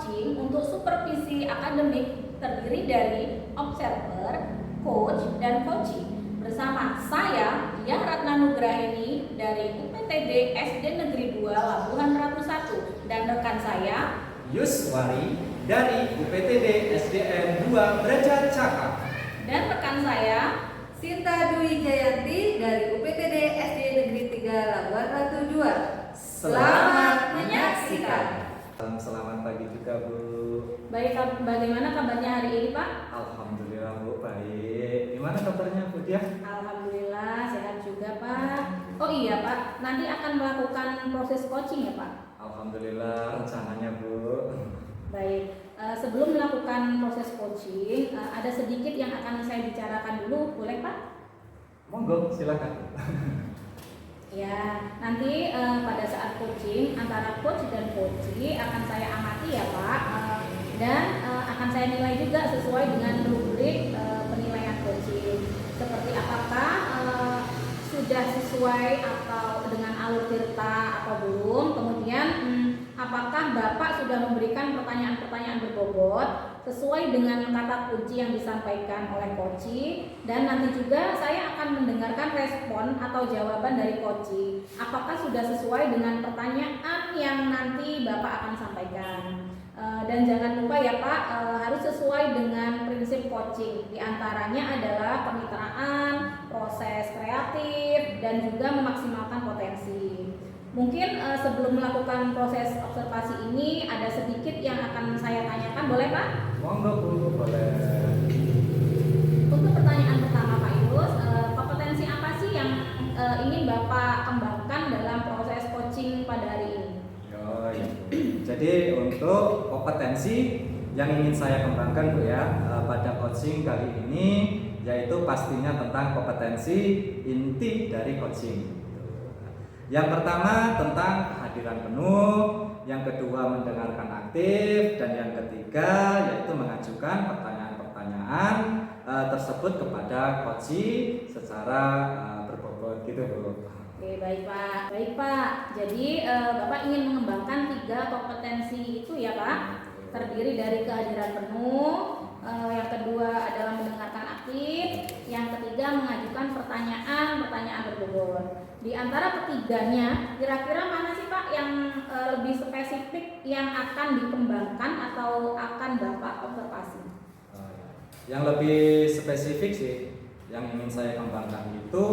coaching untuk supervisi akademik terdiri dari observer, coach, dan coaching. Bersama saya, Diah Ratna Nugraini dari UPTD SD Negeri 2 Labuhan Ratu 1 dan rekan saya Yuswari dari UPTD SDN 2 Braja Cakap dan rekan saya Sinta Dwi Jayanti dari UPTD SD Negeri 3 Labuhan Ratu 2. Selamat menyaksikan. Selamat pagi juga Bu. Baik, bagaimana kabarnya hari ini Pak? Alhamdulillah Bu, baik. Gimana kabarnya Bu Diah? Alhamdulillah sehat juga Pak. Oh iya Pak, nanti akan melakukan proses coaching ya Pak? Alhamdulillah rencananya Bu. Baik, sebelum melakukan proses coaching, ada sedikit yang akan saya bicarakan dulu, boleh Pak? Monggo, silakan. Ya, nanti pada saat coaching antara coach dan coachee akan saya amati ya Pak, dan akan saya nilai juga sesuai dengan rubrik penilaian coaching. Seperti apakah sudah sesuai atau dengan alur tirta atau belum, kemudian apakah Bapak sudah memberikan pertanyaan-pertanyaan berbobot sesuai dengan kata kunci yang disampaikan oleh coachee, dan nanti juga saya akan mendengarkan respon atau jawaban dari coachee. Apakah sudah sesuai dengan pertanyaan yang nanti Bapak akan sampaikan. Dan jangan lupa ya Pak, harus sesuai dengan prinsip coaching. Di antaranya adalah kemitraan, proses kreatif, dan juga memaksimalkan potensi. Mungkin sebelum melakukan proses observasi ini ada sedikit yang akan saya tanyakan, boleh Pak? Monggo Bu, boleh. Untuk pertanyaan pertama Pak Yus, kompetensi apa sih yang ingin Bapak kembangkan dalam proses coaching pada hari ini? Oh, ya. Jadi untuk kompetensi yang ingin saya kembangkan Bu ya pada coaching kali ini yaitu pastinya tentang kompetensi inti dari coaching. Yang pertama tentang kehadiran penuh, yang kedua mendengarkan aktif, dan yang ketiga yaitu mengajukan pertanyaan-pertanyaan tersebut kepada coachee secara berbobot gitu Bu. Oke, baik Pak. Jadi Bapak ingin mengembangkan 3 kompetensi itu ya Pak, terdiri dari kehadiran penuh, yang kedua adalah mendengarkan aktif, yang ketiga mengajukan pertanyaan berbobot. Di antara ketiganya, kira-kira mana sih Pak yang lebih spesifik yang akan dikembangkan atau akan Bapak observasi? Yang lebih spesifik sih yang ingin saya kembangkan itu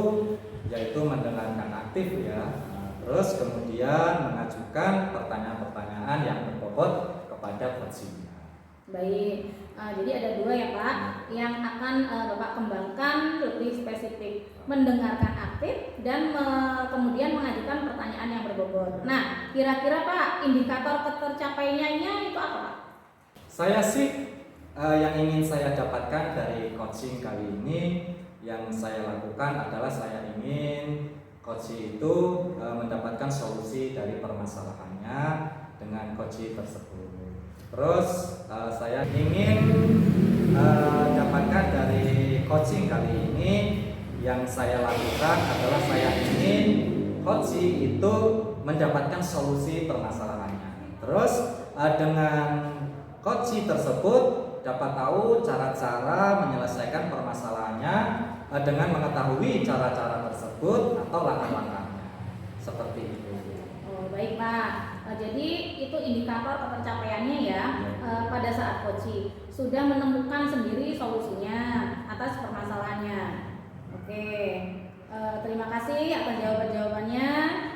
yaitu mendengarkan aktif ya. Terus kemudian mengajukan pertanyaan-pertanyaan yang berbobot kepada coaching. Baik, jadi ada 2 ya Pak yang akan Bapak kembangkan lebih spesifik, mendengarkan aktif dan kemudian mengajukan pertanyaan yang berbobot. Nah, kira-kira Pak indikator ketercapaiannya itu apa Pak? Saya sih yang ingin saya dapatkan dari coaching kali ini yang saya lakukan adalah saya ingin coaching itu mendapatkan solusi dari permasalahannya dengan coaching tersebut. Terus saya ingin dapatkan dari coaching kali ini yang saya lakukan adalah saya ingin coaching itu mendapatkan solusi permasalahannya. Terus dengan coaching tersebut dapat tahu cara-cara menyelesaikan permasalahannya dengan mengetahui cara-cara tersebut atau langkah-langkahnya. Seperti itu. Oh, baik Pak. Jadi itu indikator ketercapaiannya ya. Pada saat coaching sudah menemukan sendiri solusinya atas permasalahannya. Oke, terima kasih atas jawabannya.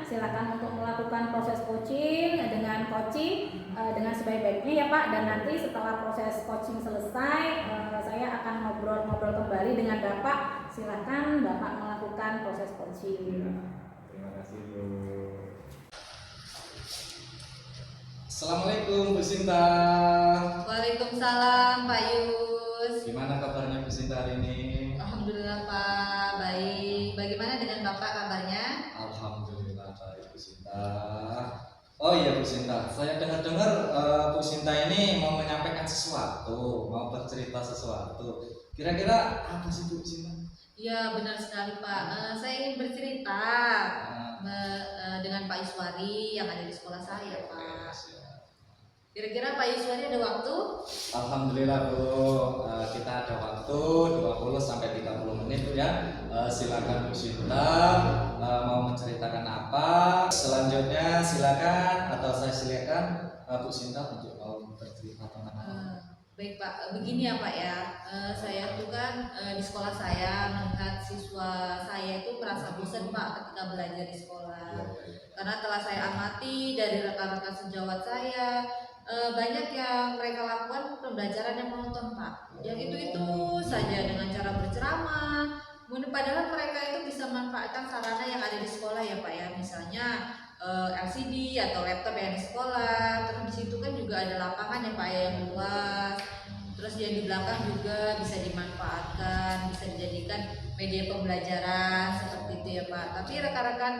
Silakan untuk melakukan proses coaching dengan coaching dengan sebaik-baiknya ya Pak. Dan nanti setelah proses coaching selesai, saya akan ngobrol-ngobrol kembali dengan Bapak. Silakan Bapak melakukan proses coaching. Terima kasih Bu. Assalamualaikum Bu Sinta. Waalaikumsalam Pak Yus. Gimana kabarnya Bu Sinta hari ini? Alhamdulillah Pak, baik. Bagaimana dengan Bapak kabarnya? Alhamdulillah baik Bu Sinta. Oh iya Bu Sinta, saya dengar-dengar Bu Sinta ini mau menyampaikan sesuatu, mau bercerita sesuatu. Kira-kira apa sih Bu Sinta? Ya benar sekali Pak. Saya ingin bercerita dengan Pak Iswari yang ada di sekolah saya Pak. Kira-kira Pak Yuswari ada waktu? Alhamdulillah Bu, kita ada waktu 20 sampai 30 menit Bu ya. Silakan Bu Sinta mau menceritakan apa. Selanjutnya silakan atau saya silakan Bu Sinta untuk mau bercerita tentang apa. Baik Pak, begini ya Pak ya, saya tuh kan di sekolah saya melihat siswa saya itu merasa bosan Pak ketika belajar di sekolah. Karena telah saya amati dari rekan-rekan sejawat saya, banyak yang mereka lakukan pembelajaran yang monoton Pak. Yang itu saja dengan cara berceramah. Padahal mereka itu bisa memanfaatkan sarana yang ada di sekolah ya Pak ya, misalnya LCD atau laptop yang di sekolah. Terus di situ kan juga ada lapangan ya Pak yang luas. Terus yang di belakang juga bisa dimanfaatkan, bisa dijadikan media pembelajaran seperti itu ya Pak. Tapi rekan-rekan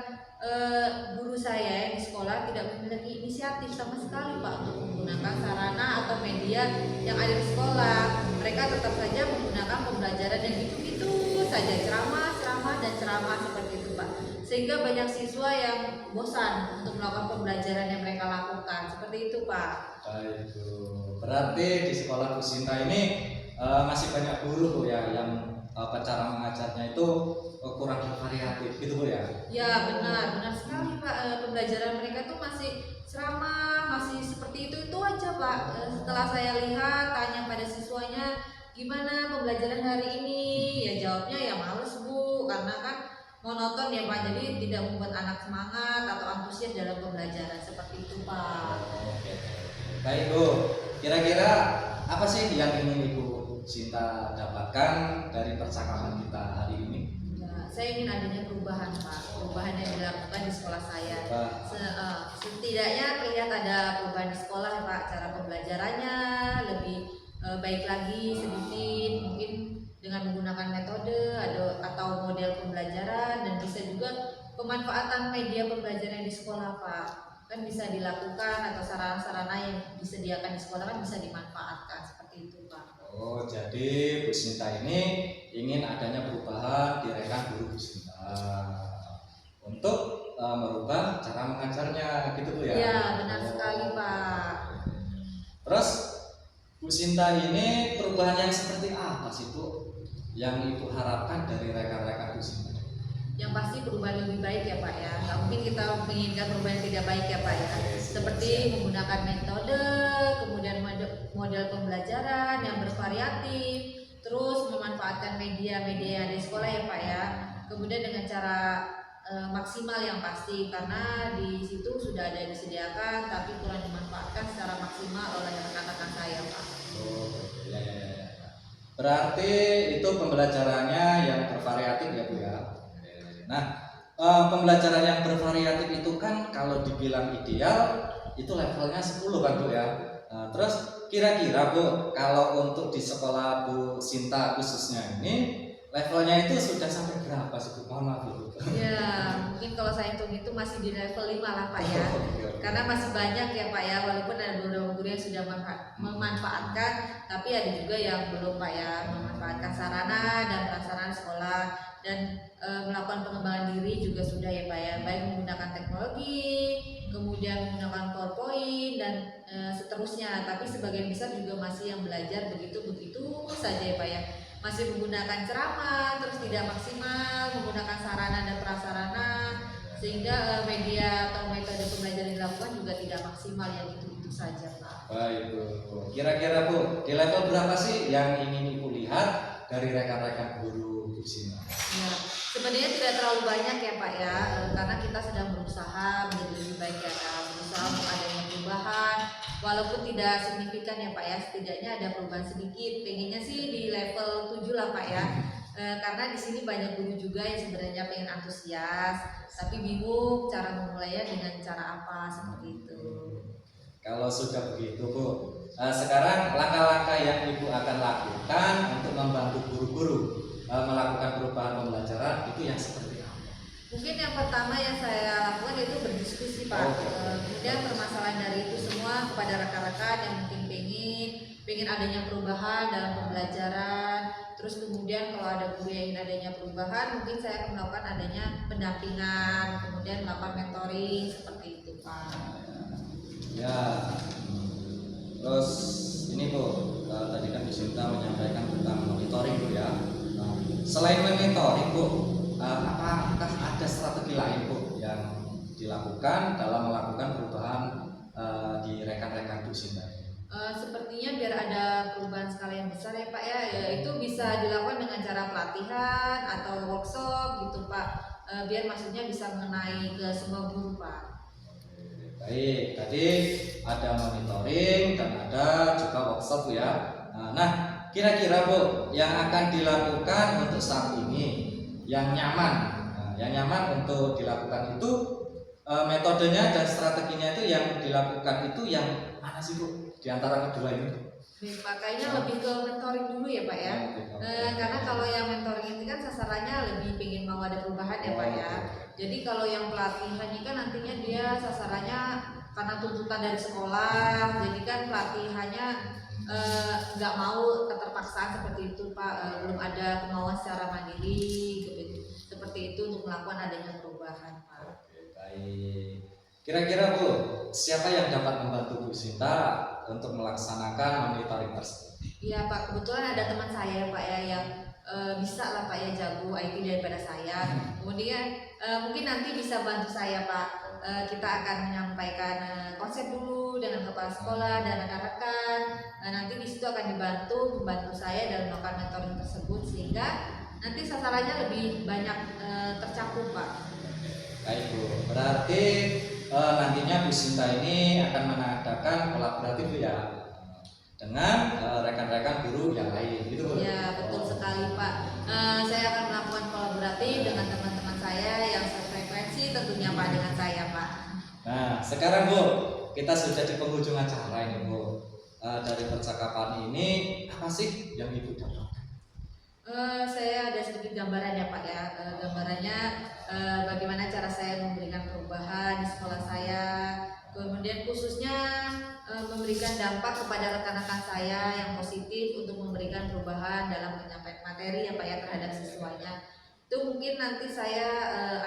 guru saya yang di sekolah tidak memiliki inisiatif sama sekali Pak untuk menggunakan sarana atau media yang ada di sekolah. Mereka tetap saja menggunakan pembelajaran yang gitu-gitu saja, ceramah dan ceramah seperti itu Pak. Sehingga banyak siswa yang bosan untuk melakukan pembelajaran yang mereka lakukan. Seperti itu Pak. Baik Bu, berarti di sekolah Bu Sinta ini masih banyak guru Bu ya yang cara mengajarnya itu kurang variatif gitu Bu ya? Ya benar sekali Pak. Pembelajaran mereka tuh masih ceramah, masih seperti itu aja Pak. Setelah saya lihat, tanya pada siswanya, gimana pembelajaran hari ini? Ya jawabnya ya males Bu, karena kan monoton ya Pak. Jadi tidak membuat anak semangat atau antusias dalam pembelajaran seperti itu Pak. Oke. Baik Bu, kira-kira apa sih yang ingin Ibu Sinta dapatkan dari percakapan kita hari ini? Ya, saya ingin adanya perubahan Pak, perubahan yang dilakukan di sekolah saya. Setidaknya terlihat ada perubahan di sekolah ya Pak, cara pembelajarannya lebih baik lagi sedikit, mungkin dengan menggunakan metode atau model pembelajaran, dan bisa juga pemanfaatan media pembelajaran di sekolah Pak. Kan bisa dilakukan, atau sarana-sarana yang disediakan di sekolah kan bisa dimanfaatkan seperti itu Pak. Oh, jadi Bu Sinta ini ingin adanya perubahan di rekan guru Bu Sinta untuk merubah cara mengajarnya gitu Bu ya? Ya benar sekali Pak. Terus Bu Sinta ini perubahan yang seperti apa sih Bu yang Ibu harapkan dari rekan-rekan Bu Sinta? Yang pasti perubahan lebih baik ya Pak ya. Nggak mungkin kita menginginkan perubahan yang tidak baik ya Pak ya. Seperti menggunakan metode, kemudian model pembelajaran yang bervariatif, terus memanfaatkan media-media yang ada di sekolah ya Pak ya. Kemudian dengan cara maksimal yang pasti, karena di situ sudah ada yang disediakan tapi kurang dimanfaatkan secara maksimal oleh rekan-rekan saya Pak. Oh, ya. Berarti itu pembelajarannya yang bervariatif ya Bu ya. Nah, pembelajaran yang bervariatif itu kan kalau dibilang ideal itu levelnya 10 kan Bu ya. Terus kira-kira Bu, kalau untuk di sekolah Bu Sinta khususnya ini levelnya itu sudah sampai berapa sih Bu? Mohon maaf Bu. Ya, mungkin kalau saya hitung itu masih di level 5 lah Pak ya. Karena masih banyak ya Pak ya, walaupun ada beberapa guru yang sudah memanfaatkan, tapi ada juga yang belum Pak ya, memanfaatkan sarana dan prasarana sekolah, dan melakukan pengembangan diri juga sudah ya Pak ya, baik menggunakan teknologi, kemudian menggunakan PowerPoint dan seterusnya. Tapi sebagian besar juga masih yang belajar begitu saja ya Pak ya, masih menggunakan ceramah, terus tidak maksimal menggunakan sarana dan prasarana, sehingga media atau metode pembelajaran yang dilakukan juga tidak maksimal, yang itu saja Pak. Baik Bu, kira-kira Bu di level berapa sih yang ingin Ibu lihat dari rekan-rekan guru Bu Sinta? Ya, sebenarnya tidak terlalu banyak ya Pak ya, karena kita sedang berusaha menjadi lebih baik ya Pak, berusaha untuk adanya perubahan, walaupun tidak signifikan ya Pak ya, setidaknya ada perubahan sedikit. Pengennya sih di level 7 lah Pak ya, karena di sini banyak guru juga yang sebenarnya pengen antusias, tapi bingung cara memulainya dengan cara apa seperti itu. Kalau sudah begitu Bu, sekarang langkah-langkah yang Ibu akan lakukan untuk membantu guru-guru melakukan perubahan pembelajaran itu yang seperti apa? Mungkin yang pertama yang saya lakukan itu berdiskusi Pak. Kemudian permasalahan dari itu semua kepada rekan-rekan yang mungkin pengen adanya perubahan dalam pembelajaran. Terus kemudian kalau ada guru yang ingin adanya perubahan, mungkin saya akan melakukan adanya pendampingan, kemudian melakukan mentoring seperti itu Pak. Ya, Terus ini Bu, tadi kan Bu Sinta menyampaikan tentang monitoring Bu ya. Nah, selain monitoring Bu, apakah ada strategi lain Bu yang dilakukan dalam melakukan perubahan di rekan-rekan Bu Sinta ini? Sepertinya biar ada perubahan skala yang besar ya Pak ya, itu bisa dilakukan dengan cara pelatihan atau workshop gitu Pak, biar maksudnya bisa mengenai ke semua guru Pak. Baik, tadi ada monitoring dan ada juga workshop Bu ya. Nah, kira-kira Bu yang akan dilakukan untuk saat ini yang nyaman, yang nyaman untuk dilakukan itu metodenya dan strateginya itu yang dilakukan itu yang mana sih Bu di antara kedua ini? Pak, kayaknya lebih ke mentoring dulu ya Pak ya. Karena kalau yang mentoring ini kan sasarannya lebih ingin mau ada perubahan ya Pak ya. Jadi kalau yang pelatihan ini kan nantinya dia sasarannya karena tuntutan dari sekolah, jadi kan pelatihannya nggak mau keterpaksaan seperti itu Pak. Belum ada kemauan secara mandiri gitu. Seperti itu untuk melakukan adanya perubahan Pak. Baik. Kira-kira Bu, siapa yang dapat membantu Bu Sinta untuk melaksanakan monitoring tersebut? Iya Pak, kebetulan ada teman saya Pak ya yang bisa lah Pak ya, jago IT daripada saya. Kemudian mungkin nanti bisa bantu saya Pak. Kita akan menyampaikan konsep dulu dengan kepala sekolah dan rekan-rekan. Nanti di situ akan membantu saya dalam melakukan mentoring tersebut sehingga nanti sasarannya lebih banyak tercakup Pak. Baik Bu, berarti nantinya Bu Sinta ini akan mengadakan kolaboratif ya dengan rekan-rekan guru yang lain, gitu Bu? Ya betul sekali Pak. Saya akan melakukan kolaboratif dengan teman-teman saya yang sefrekuensi tentunya Pak dengan saya Pak. Nah sekarang Bu, kita sudah di penghujung acara ini Bu. Dari percakapan ini apa sih yang Ibu dapatkan? Saya ada sedikit gambaran ya Pak ya. Gambarannya bagaimana cara saya memberikan perubahan di sekolah saya, kemudian khususnya memberikan dampak kepada rekan-rekan saya yang positif untuk memberikan perubahan dalam penyampaian materi ya Pak ya terhadap siswanya. Itu mungkin nanti saya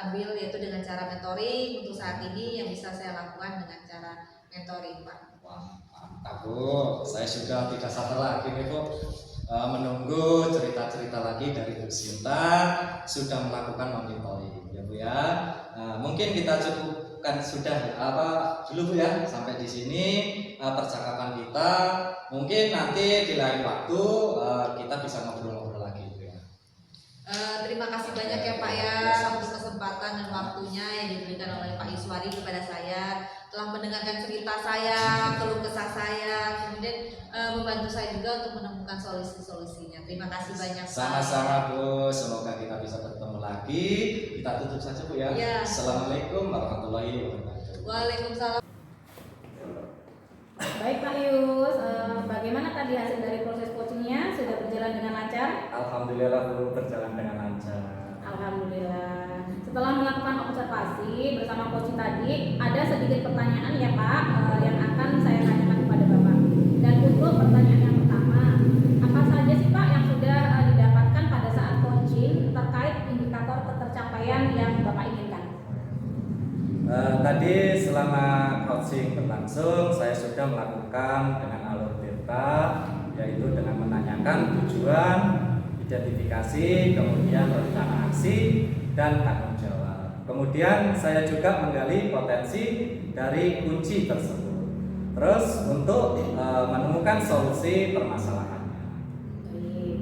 ambil yaitu dengan cara mentoring untuk saat ini yang bisa saya lakukan dengan cara mentoring Pak. Wah mantap Bu, saya sudah tidak sabar lagi nih Bu menunggu cerita-cerita lagi dari Bu Sinta sudah melakukan monitoring ya Bu ya. Mungkin kita cukupkan sudah dulu Bu ya sampai di sini percakapan kita. Mungkin nanti di lain waktu kita bisa ngobrol-ngobrol lagi Bu ya. Terima kasih banyak ya Pak ya untuk kesempatan dan waktunya yang diberikan oleh Pak Iswari kepada saya, telah mendengarkan cerita saya, keluh kesah saya, kemudian membantu saya juga untuk menemukan solusi-solusinya. Terima kasih banyak Pak. Sama-sama Bu, semoga kita bisa bertemu lagi. Kita tutup saja Bu ya. Ya. Assalamualaikum warahmatullahi wabarakatuh. Waalaikumsalam. Baik Pak Yus, bagaimana tadi hasil dari proses coachingnya? Sudah berjalan dengan lancar? Alhamdulillah Bu, berjalan dengan lancar. Alhamdulillah. Setelah melakukan observasi bersama coaching tadi, ada sedikit pertanyaan ya Pak yang akan saya tanyakan kepada Bapak. Dan untuk pertanyaan yang pertama, apa saja sih Pak yang sudah didapatkan pada saat coaching terkait indikator ketercapaian yang Bapak inginkan? Tadi selama coaching berlangsung, saya sudah melakukan dengan alur tirta, yaitu dengan menanyakan tujuan, identifikasi, kemudian rencana aksi, dan tanggung jawab. Kemudian saya juga menggali potensi dari kunci tersebut. Terus untuk menemukan solusi permasalahannya. Baik,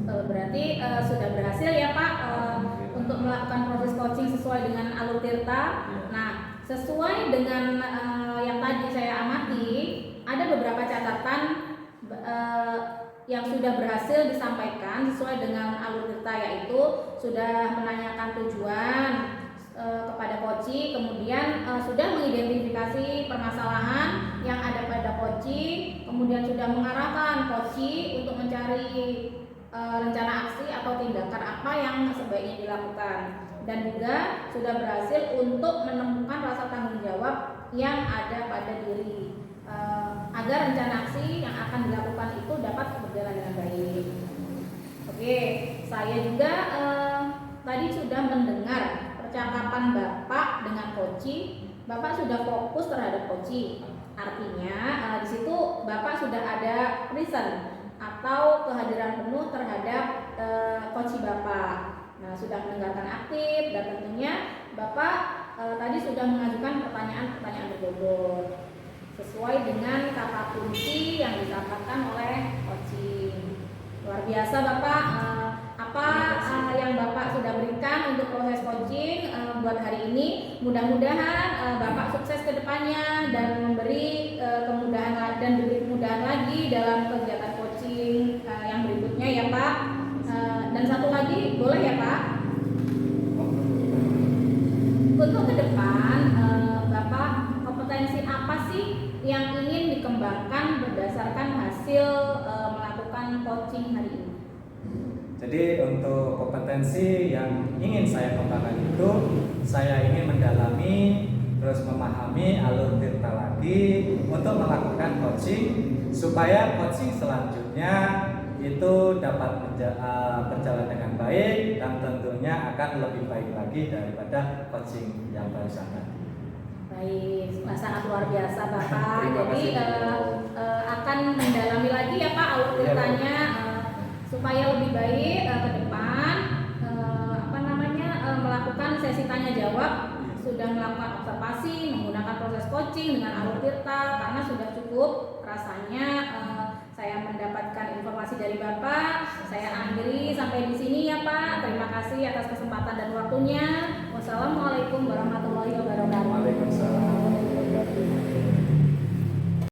berarti sudah berhasil ya Pak untuk melakukan proses coaching sesuai dengan alur tirta. Nah, sesuai dengan yang tadi saya amati, ada beberapa catatan yang sudah berhasil disampaikan sesuai dengan alur tirta, yaitu sudah menanyakan tujuan kepada koci, kemudian sudah mengidentifikasi permasalahan yang ada pada koci, kemudian sudah mengarahkan koci untuk mencari rencana aksi atau tindakan apa yang sebaiknya dilakukan, dan juga sudah berhasil untuk menemukan rasa tanggung jawab yang ada pada diri agar rencana aksi yang akan dilakukan itu dapat berjalan dengan baik. Oke, saya juga tadi sudah mendengar percakapan Bapak dengan Koci. Bapak sudah fokus terhadap Koci. Artinya di situ Bapak sudah ada present atau kehadiran penuh terhadap coach Bapak. Nah, sudah mendengarkan aktif dan tentunya Bapak tadi sudah mengajukan pertanyaan-pertanyaan berbobot sesuai dengan kata kunci yang disampaikan oleh coaching. Luar biasa Bapak, apa yang Bapak sudah berikan untuk proses coaching buat hari ini. Mudah-mudahan Bapak sukses ke depannya dan memberi kemudahan dan beri kemudahan lagi dalam kegiatan coaching yang berikutnya ya Pak. Dan satu lagi boleh ya Pak? Untuk ke depan Bapak kompetensi apa sih yang ingin dikembangkan berdasarkan hasil melakukan coaching hari ini? Jadi untuk kompetensi yang ingin saya kembangkan itu, saya ingin mendalami terus memahami alur tirta lagi untuk melakukan coaching supaya coaching selanjutnya itu dapat berjalan dengan baik dan tentunya akan lebih baik lagi daripada coaching yang barusan tadi. Baik, sangat luar biasa Bapak. Terima Jadi kasih. akan mendalami lagi ya Pak alur tirtanya supaya lebih baik ke depan melakukan sesi tanya jawab, sudah melakukan observasi menggunakan proses coaching dengan alur tirta karena sudah cukup rasanya saya mendapatkan informasi dari Bapak. Saya akhiri sampai di sini ya Pak. Terima kasih atas kesempatan dan waktunya. Wassalamualaikum warahmatullahi wabarakatuh. Waalaikumsalam warahmatullahi wabarakatuh.